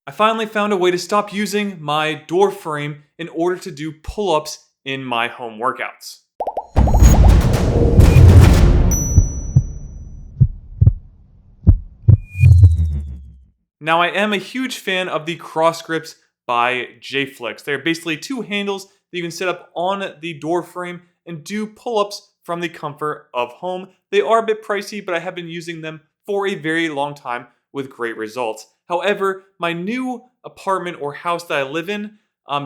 I finally found a way to stop using my door frame in order to do pull-ups in my home workouts. Now, I am a huge fan of the Crossgrips by JFlix. They're basically two handles that you can set up on the door frame and do pull-ups from the comfort of home. They are a bit pricey, but I have been using them for a very long time with great results. However, my new apartment or house that I live in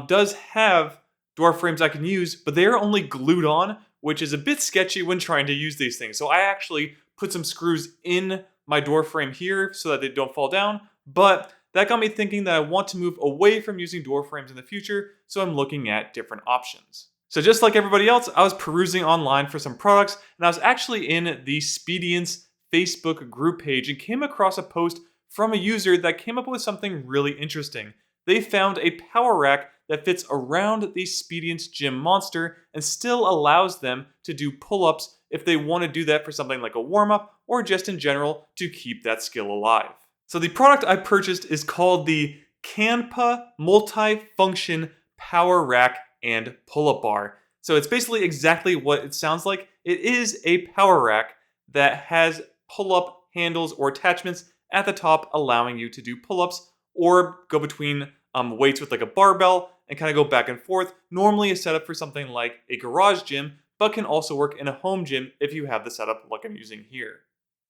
does have door frames I can use, but they are only glued on, which is a bit sketchy when trying to use these things. So I actually put some screws in my door frame here so that they don't fall down, but that got me thinking that I want to move away from using door frames in the future, so I'm looking at different options. So just like everybody else, I was perusing online for some products, and I was actually in the Speediance Facebook group page and came across a post from a user that came up with something really interesting. They found a power rack that fits around the Speediance Gym Monster and still allows them to do pull-ups if they want to do that for something like a warm-up or just in general to keep that skill alive. So the product I purchased is called the CANPA Multifunction Power Rack and Pull-Up Bar. So it's basically exactly what it sounds like. It is a power rack that has pull-up handles or attachments at the top, allowing you to do pull-ups or go between weights with like a barbell and kind of go back and forth. Normally a setup for something like a garage gym, but can also work in a home gym if you have the setup like I'm using here.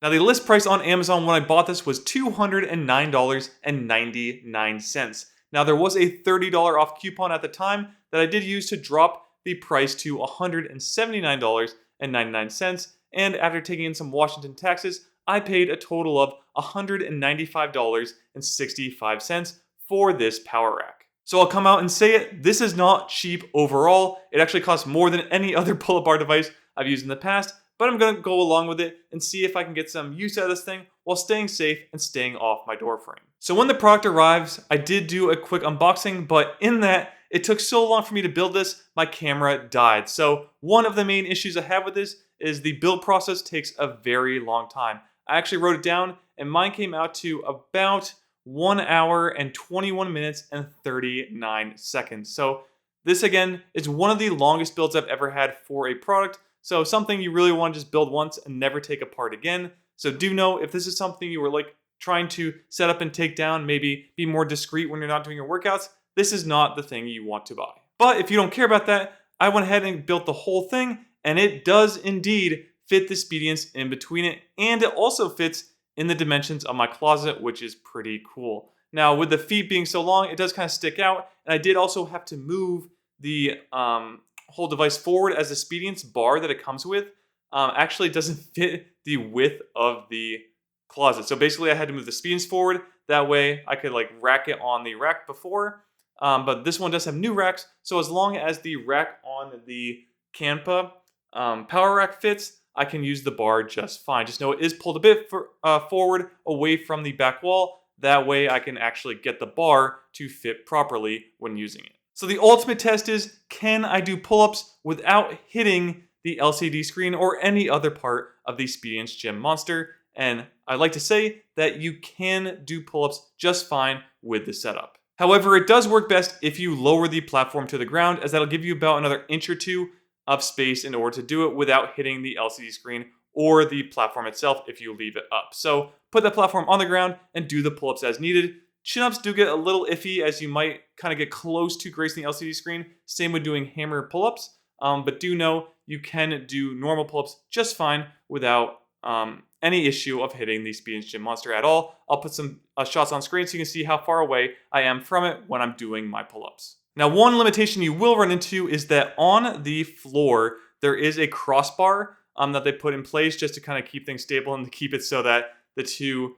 Now, the list price on Amazon when I bought this was $209.99. Now, there was a $30 off coupon at the time that I did use to drop the price to $179.99. And after taking in some Washington taxes, I paid a total of $195.65 for this power rack. So I'll come out and say it, this is not cheap overall. It actually costs more than any other pull-up bar device I've used in the past, but I'm going to go along with it and see if I can get some use out of this thing while staying safe and staying off my door frame. So when the product arrives, I did do a quick unboxing, but in that, it took so long for me to build this, my camera died. So one of the main issues I have with this is the build process takes a very long time. I actually wrote it down, and mine came out to about 1 hour and 21 minutes and 39 seconds. So this, again, is one of the longest builds I've ever had for a product. So something you really want to just build once and never take apart again. So do know if this is something you were like trying to set up and take down, maybe be more discreet when you're not doing your workouts, this is not the thing you want to buy. But if you don't care about that, I went ahead and built the whole thing, and it does indeed fit the Speediance in between it, and it also fits in the dimensions of my closet, which is pretty cool. Now, with the feet being so long, it does kind of stick out, and I did also have to move the whole device forward, as the Speediance bar that it comes with actually doesn't fit the width of the closet. So basically, I had to move the Speediance forward. That way, I could like rack it on the rack before, but this one does have new racks, so as long as the rack on the CANPA power rack fits, I can use the bar just fine. Just know it is pulled a bit forward away from the back wall. That way I can actually get the bar to fit properly when using it. So the ultimate test is, can I do pull-ups without hitting the LCD screen or any other part of the Speediance Gym Monster? And I like to say that you can do pull-ups just fine with the setup. However, it does work best if you lower the platform to the ground, as that'll give you about another inch or two of space in order to do it without hitting the LCD screen or the platform itself if you leave it up. So put the platform on the ground and do the pull-ups as needed. Chin-ups do get a little iffy, as you might kind of get close to gracing the LCD screen. Same with doing hammer pull-ups, but do know you can do normal pull-ups just fine without any issue of hitting the Speediance Gym Monster at all. I'll put some shots on screen so you can see how far away I am from it when I'm doing my pull-ups. Now, one limitation you will run into is that on the floor, there is a crossbar that they put in place just to kind of keep things stable and to keep it so that the two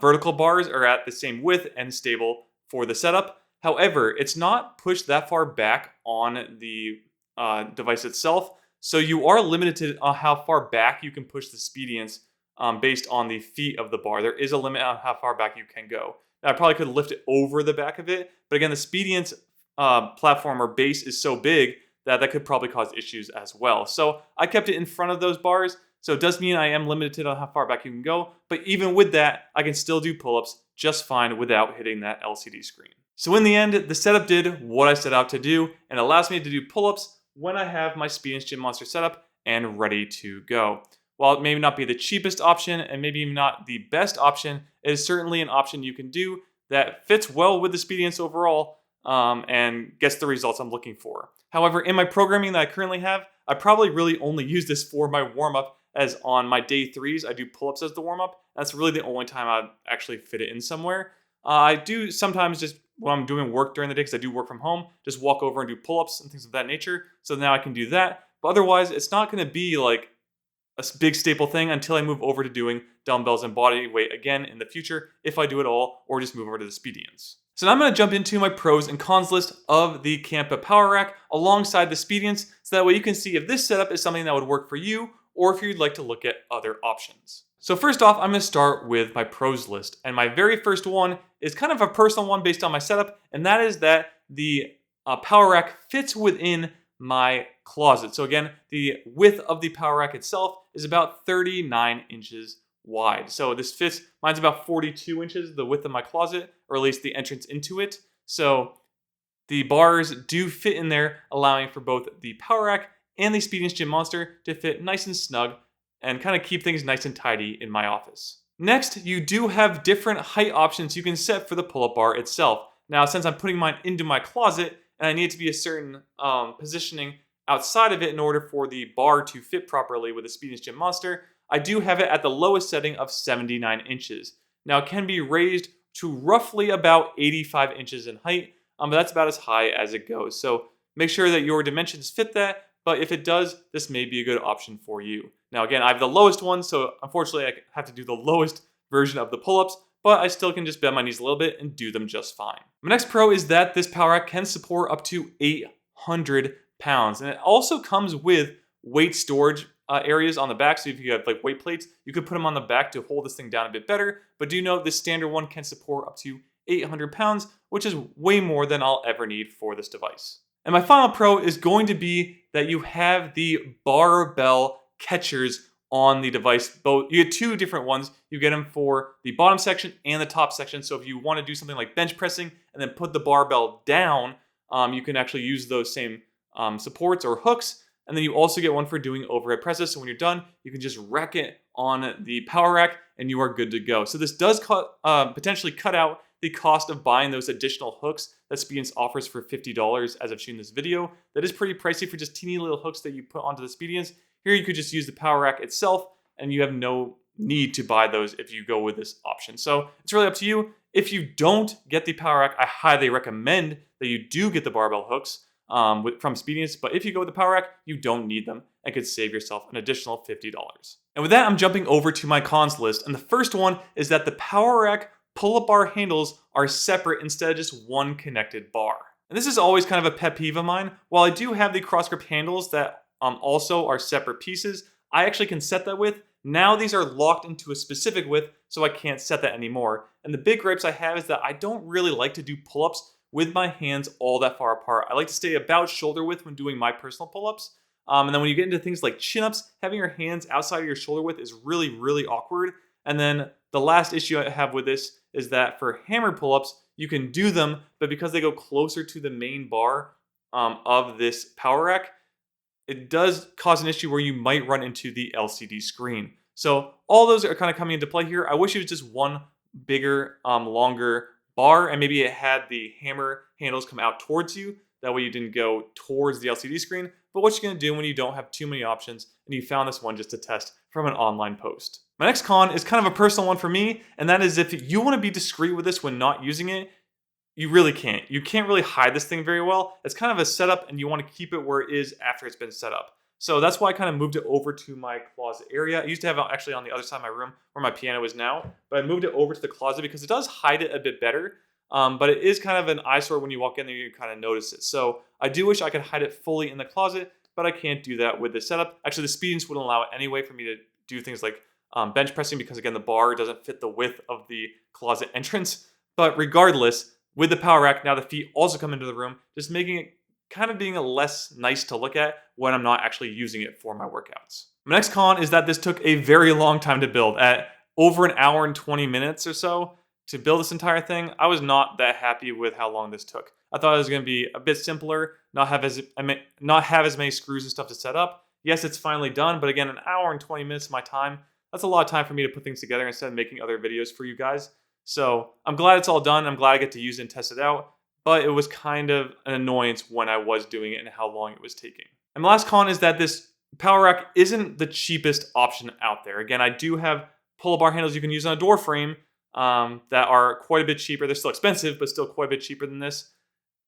vertical bars are at the same width and stable for the setup. However, it's not pushed that far back on the device itself, so you are limited to how far back you can push the Speediance based on the feet of the bar. There is a limit on how far back you can go. Now, I probably could lift it over the back of it, but again, the Speediance platform or base is so big that could probably cause issues as well. So I kept it in front of those bars So it does mean I am limited on how far back you can go, but even with that, I can still do pull-ups just fine without hitting that LCD screen. So in the end, the setup did what I set out to do and allows me to do pull-ups when I have my Speediance Gym Monster set up and ready to go. While it may not be the cheapest option and maybe not the best option, it is certainly an option you can do that fits well with the Speediance overall and gets the results I'm looking for. However, in my programming that I currently have, I probably really only use this for my warm-up, as on my day 3s, I do pull-ups as the warm-up. That's really the only time I'd actually fit it in somewhere. I do sometimes just when I'm doing work during the day, because I do work from home, just walk over and do pull-ups and things of that nature. So now I can do that. But otherwise, it's not going to be like a big staple thing until I move over to doing dumbbells and body weight again in the future, if I do it all, or just move over to the Speediance. So now I'm going to jump into my pros and cons list of the CANPA Power Rack alongside the Speediance, so that way you can see if this setup is something that would work for you, or if you'd like to look at other options. So first off, I'm going to start with my pros list. And my very first one is kind of a personal one based on my setup, and that is that the Power Rack fits within my closet. So again, the width of the Power Rack itself is about 39 inches wide. So this fits, mine's about 42 inches, the width of my closet, or at least the entrance into it. So the bars do fit in there, allowing for both the Power Rack and the Speediance Gym Monster to fit nice and snug and kind of keep things nice and tidy in my office. Next, you do have different height options you can set for the pull-up bar itself. Now, since I'm putting mine into my closet and I need it to be a certain positioning outside of it in order for the bar to fit properly with the Speediance Gym Monster, I do have it at the lowest setting of 79 inches. Now, it can be raised to roughly about 85 inches in height, but that's about as high as it goes. So make sure that your dimensions fit that, but if it does, this may be a good option for you. Now again, I have the lowest one, so unfortunately I have to do the lowest version of the pull-ups, but I still can just bend my knees a little bit and do them just fine. My next pro is that this Power Rack can support up to 800 pounds, and it also comes with weight storage areas on the back. So if you have like weight plates, you could put them on the back to hold this thing down a bit better, but do note this standard one can support up to 800 pounds, which is way more than I'll ever need for this device. And my final pro is going to be that you have the barbell catchers on the device. Both, you get two different ones. You get them for the bottom section and the top section. So if you want to do something like bench pressing and then put the barbell down, you can actually use those same supports or hooks. And then you also get one for doing overhead presses. So when you're done, you can just rack it on the Power Rack and you are good to go. So this does potentially cut out the cost of buying those additional hooks that Speediance offers for $50 as I've shown in this video. That is pretty pricey for just teeny little hooks that you put onto the Speediance. Here you could just use the Power Rack itself and you have no need to buy those if you go with this option. So it's really up to you. If you don't get the Power Rack, I highly recommend that you do get the barbell hooks from Speediance, but if you go with the Power Rack, you don't need them and could save yourself an additional $50. And with that, I'm jumping over to my cons list. And the first one is that the Power Rack pull-up bar handles are separate instead of just one connected bar. And this is always kind of a pet peeve of mine. While I do have the Crossgrip handles that also are separate pieces, I actually can set that width. Now these are locked into a specific width, so I can't set that anymore. And the big gripes I have is that I don't really like to do pull-ups with my hands all that far apart. I like to stay about shoulder width when doing my personal pull-ups. And then when you get into things like chin-ups, having your hands outside of your shoulder width is really, really awkward. And then the last issue I have with this is that for hammer pull-ups, you can do them, but because they go closer to the main bar of this Power Rack, it does cause an issue where you might run into the LCD screen. So all those are kind of coming into play here. I wish it was just one bigger, longer bar, and maybe it had the hammer handles come out towards you. That way you didn't go towards the LCD screen. But what you're going to do when you don't have too many options and you found this one just to test from an online post. My next con is kind of a personal one for me, and that is if you want to be discreet with this when not using it, you really can't. You can't really hide this thing very well. It's kind of a setup and you want to keep it where it is after it's been set up. So that's why I kind of moved it over to my closet area. I used to have it actually on the other side of my room where my piano is now, but I moved it over to the closet because it does hide it a bit better. But it is kind of an eyesore when you walk in there, you kind of notice it. So I do wish I could hide it fully in the closet, but I can't do that with this setup. Actually, the Speediance wouldn't allow it anyway for me to do things like bench pressing because, again, the bar doesn't fit the width of the closet entrance. But regardless, with the Power Rack, now the feet also come into the room, just making it kind of being a less nice to look at when I'm not actually using it for my workouts. My next con is that this took a very long time to build. At over an hour and 20 minutes or so to build this entire thing, I was not that happy with how long this took. I thought it was going to be a bit simpler, not have as many screws and stuff to set up. Yes, it's finally done, but again, an hour and 20 minutes of my time, that's a lot of time for me to put things together instead of making other videos for you guys. So I'm glad it's all done. I'm glad I get to use it and test it out, but it was kind of an annoyance when I was doing it and how long it was taking. And the last con is that this power rack isn't the cheapest option out there. Again, I do have pull bar handles you can use on a door frame that are quite a bit cheaper. They're still expensive, but still quite a bit cheaper than this.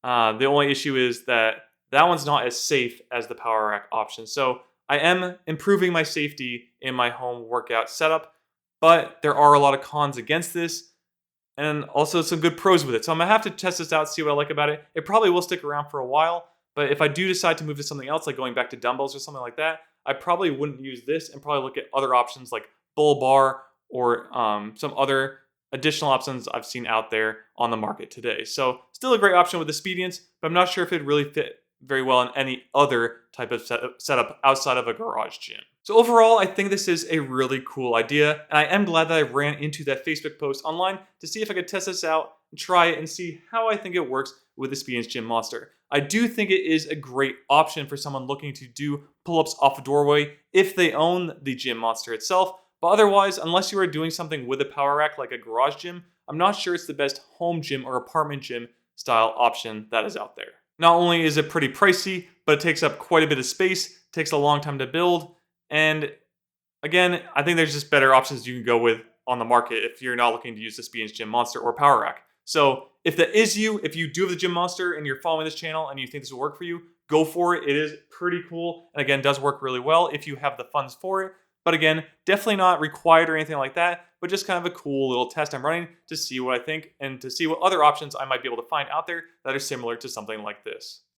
The only issue is that that one's not as safe as the power rack option. So I am improving my safety in my home workout setup, but there are a lot of cons against this and also some good pros with it. So I'm gonna have to test this out, see what I like about it. It probably will stick around for a while, but if I do decide to move to something else, like going back to dumbbells or something like that, I probably wouldn't use this and probably look at other options like bull bar or some other additional options I've seen out there on the market today. So still a great option with the Speediance, but I'm not sure if it'd really fit very well in any other type of setup outside of a garage gym. So overall, I think this is a really cool idea, and I am glad that I ran into that Facebook post online to see if I could test this out and try it and see how I think it works with the Speediance Gym Monster. I do think it is a great option for someone looking to do pull-ups off a doorway if they own the Gym Monster itself, but otherwise, unless you are doing something with a power rack like a garage gym, I'm not sure it's the best home gym or apartment gym style option that is out there. Not only is it pretty pricey, but it takes up quite a bit of space, takes a long time to build, and again, I think there's just better options you can go with on the market if you're not looking to use the Speediance Gym Monster or power rack. So if that is you, if you do have the Gym Monster and you're following this channel and you think this will work for you, go for it. It is pretty cool, and again, does work really well if you have the funds for it. But again, definitely not required or anything like that, but just kind of a cool little test I'm running to see what I think and to see what other options I might be able to find out there that are similar to something like this.